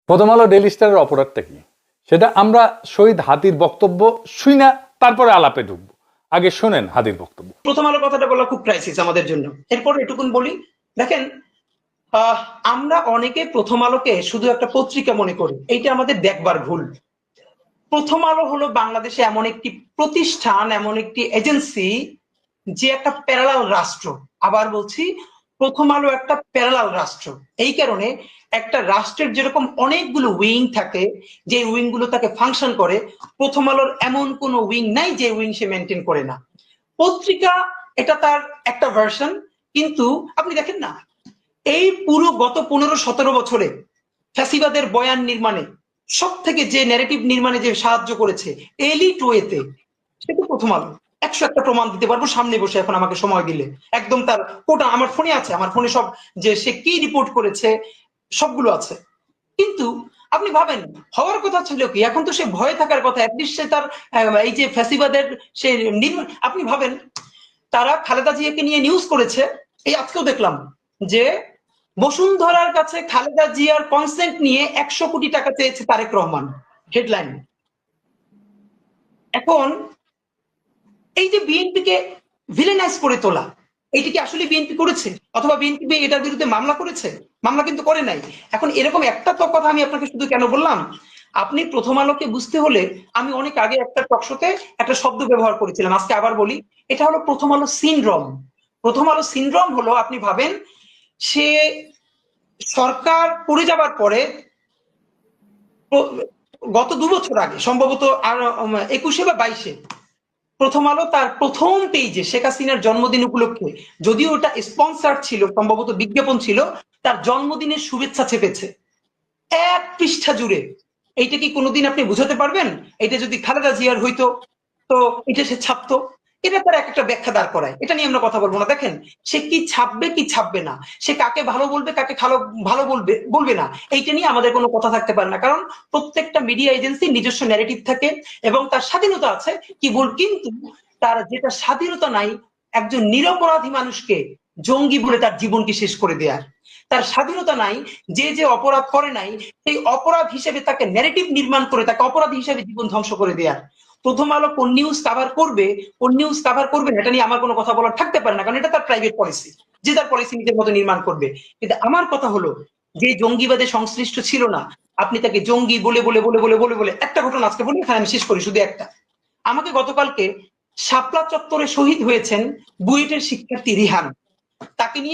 প্রথম আলো ডেইলি স্টারের অপরাধটা কি সেটা আমরা শহীদ হাদির বক্তব্য শুই না, তারপরে আলাপে ঢুকবো। আগে শোনেন হাদির বক্তব্য। প্রথম আলো কথাটা বলা খুব ক্রাইসিস আমাদের জন্য। এরপর এটুকুন বলি, দেখেন, আমরা অনেকে প্রথম আলোকে শুধু একটা পত্রিকা মনে করি, এইটা আমাদের দেখবার ভুল। প্রথম আলো হলো বাংলাদেশে এমন একটি প্রতিষ্ঠান, এমন একটি এজেন্সি, যে একটা প্যারালাল রাষ্ট্র। আবার বলছি, প্রথম আলো একটা প্যারালাল রাষ্ট্র। এই কারণে একটা রাষ্ট্রের যেরকম অনেকগুলো উইং থাকে, যে উইং গুলো তাকে ফাংশন করে, প্রথম আলোর এমন কোনো উইং নাই যে উইং সে মেনটেন করে না। পত্রিকা এটা তার একটা ভার্সন, কিন্তু আপনি দেখেন না, এই পুরো গত 15-17 বছরে ফ্যাসিবাদের বয়ান নির্মাণে সব থেকে যে ন্যারেটিভ নির্মাণে যে সাহায্য করেছে এলিট ওয়েতে, সেটা প্রথম আলো। 101টা প্রমাণ দিতে পারবো সামনে বসে, এখন আমাকে সময় দিলে একদম তার কোটা আমার ফোনে আছে, আমার ফোনে সব, যে সে কি রিপোর্ট করেছে সবগুলো আছে। কিন্তু আপনি ভাবেন, হওয়ার কথা ছিল কি, এখন তো সে ভয়ে থাকার কথা, অ্যাটলিস্ট সে তার এই যে ফ্যাসিবাদের সে আপনি ভাবেন, তারা খালেদা জিয়াকে নিয়ে নিউজ করেছে। এই আজকেও দেখলাম যে বসুন্ধরার কাছে খালেদা জিয়ার কনসেন্ট নিয়ে 100 কোটি টাকা চেয়েছে তারেক রহমান, হেডলাইন। এখন এই যে বিএনপিকে ভিলেনাইজ করে তোলা, এইটা কি আসলে বিএনপি করেছে, অথবা বিএনপি এটার বিরুদ্ধে মামলা করেছে? মামলা কিন্তু করে নাই। এখন এরকম একটা তো কথা আমি আপনাকে শুধু কেন বললাম, আপনি প্রথম আলোকে বুঝতে হলে, আমি অনেক আগে একটা টকশোতে একটা শব্দ ব্যবহার করেছিলাম, আজকে আবার বলি, এটা হলো প্রথম আলো সিনড্রোম। প্রথম আলো সিনড্রোম হলো, আপনি ভাবেন, সে সরকার পড়ে যাবার পরে গত 2 বছর আগে সম্ভবত, আর 21-এ বা 22-এ, প্রথম আলো তার প্রথম পেজে শেখ হাসিনার জন্মদিন উপলক্ষে, যদিও ওটা স্পন্সার ছিল, সম্ভবত বিজ্ঞাপন ছিল, তার জন্মদিনের শুভেচ্ছা চেপেছে 1 পৃষ্ঠা জুড়ে। এইটা কি কোনোদিন আপনি বুঝাতে পারবেন? এটা যদি খালেদা জিয়ার হইতো, তো এটা সে ছাপতো। এটা তার একটা ব্যাখ্যা দাঁড় করায়, এটা নিয়ে আমরা কথা বলবো না। দেখেন, সে কি ছাপবে কি ছাপবে না, সে কাকে ভালো বলবে কাকে ভালো বলবে বলবে না, এইটা নিয়ে আমাদের কোনো কথা থাকতে পারে না, কারণ প্রত্যেকটা মিডিয়া এজেন্সি নিজস্ব ন্যারেটিভ থাকে এবং তার স্বাধীনতা আছে। কি বল, কিন্তু তার যেটা স্বাধীনতা নাই, একজন নিরপরাধী মানুষকে জঙ্গি বলে তার জীবনকে শেষ করে দেয়ার। তার স্বাধীনতা নাই, যে যে অপরাধ করে নাই সেই অপরাধ হিসেবে তাকে ন্যারেটিভ নির্মাণ করে তাকে অপরাধী হিসেবে জীবন ধ্বংস করে দেয়ার। প্রথম আলো কোন নিউজ কাভার করবে, কোন নিউজ কাভার করবে না, এটা নিয়ে আমার কোনো কথা বলার থাকতে পারে না, কারণ এটা তার প্রাইভেট পলিসি, যে তার পলিসি নিজের মতো নির্মাণ করবে। কিন্তু আমার কথা হলো, যে জঙ্গিবাদে সংশ্লিষ্ট ছিল না, আপনি তাকে জঙ্গি বলে বলে বলে বলে বলে বলে, একটা ঘটনা আজকে বলি, এখানে আমি শেষ করি শুধু একটা। আমাকে গতকালকে শাপলা চত্বরে শহীদ হয়েছেন বুয়েটের শিক্ষার্থী রিহান, তাকে নিয়ে